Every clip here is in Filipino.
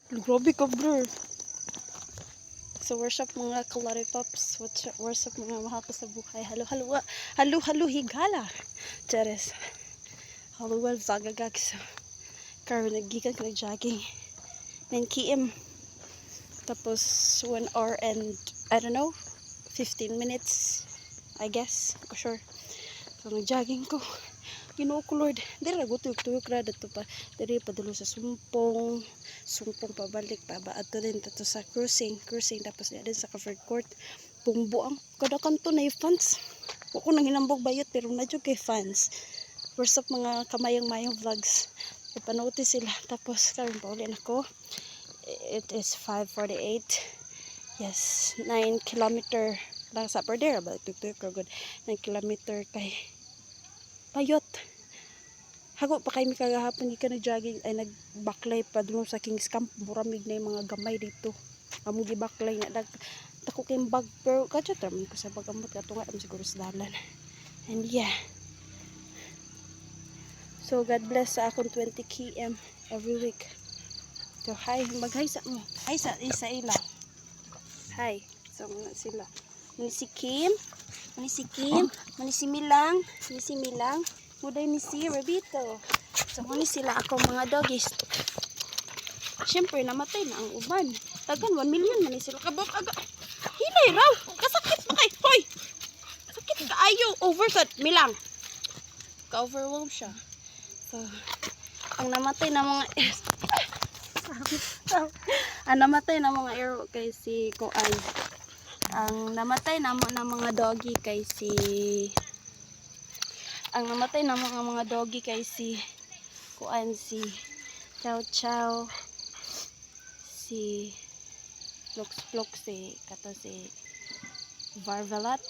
Grabe ka, bro. So, worship mga kalaripops. Worship mga mahal ko sa buhay. Halo, higala. Charis. Halo, zagagag. So, karon naggikan ka nag-jogging. 9 km. Tapos, 1 hour and, I don't know, 15 minutes. I guess. Ako sure. So, nag-jogging ko. Ginoo ko, Lord. Dili tuyok-tuyok ra dito pa. Dili padulong sa sumpong pabalik pa ba ato din tato sa cruising tapos din sa covered court. Bumbo ang kada kanto na fans. Wa ko nang hinambog bayot pero nadyo kay fans. Worst of mga kamayang-mayang vlogs. Ipanood sila tapos karon pa uli nako. It is 5:48. Yes, 9 kilometer lang sa per day ba tuyok good 9 kilometer kay payot. Hago pa kay mi kagahapon gikan nag-jogging ay nagbaklay pa dun sa Kings Camp. Muramig na yung mga gamay dito. Amo gibaklay na dako kay bag pero kadto man ko sa bagamot katunga am siguro sa dalan. And yeah. So God bless sa akong 20 km every week. So hi, mag-hi sa mo. Hi sa isa ila. Hi. So sila. Muni si Kim, muni si Milang, muday ni si Rabito. So, muni sila ako mga doggies. Siyempre, namatay na ang uban. Tagan, 1 million man sila. Kabok, hinay raw. Kasakit mo kay. Hoy! Sakit ka ayo. Overshot. Milang. Ka-overwhelm siya. So, ang namatay na mga ang namatay na mga arrow kay si Koan. Ang namatay na mga doggy kay si Kuan si Chow Chow, si Plux si kato si Varvalat,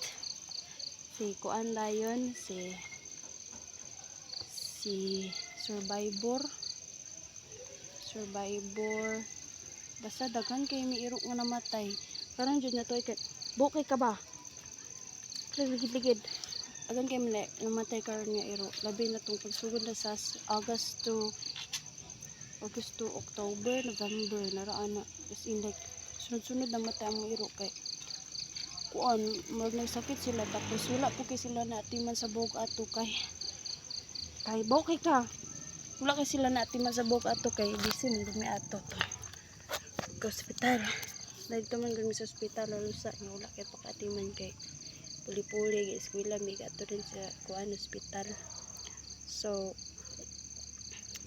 si Kuan Lion, si Survivor, basta daghan kay may irok nga namatay. Karon jud na to kay bukay ka ba? Ligid. Agan kay namatay karon nga iro. Labi na tong pagsugod na sa August to October, November naraan na. Is in like sunod-sunod na matay ang iro kay kuan nagsakit sila tapos wala po kay sila naatiman sa buhok ato kay bukay ka. Wala kay sila naatiman sa buhok ato kay busy man gumi ato to. Hospital. Dahil man gumi sa hospital lalo sa wala kay pakatiman kay puli-puli eskwela may gato rin sa kuan hospital. So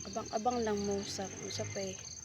abang-abang lang mo sa usapay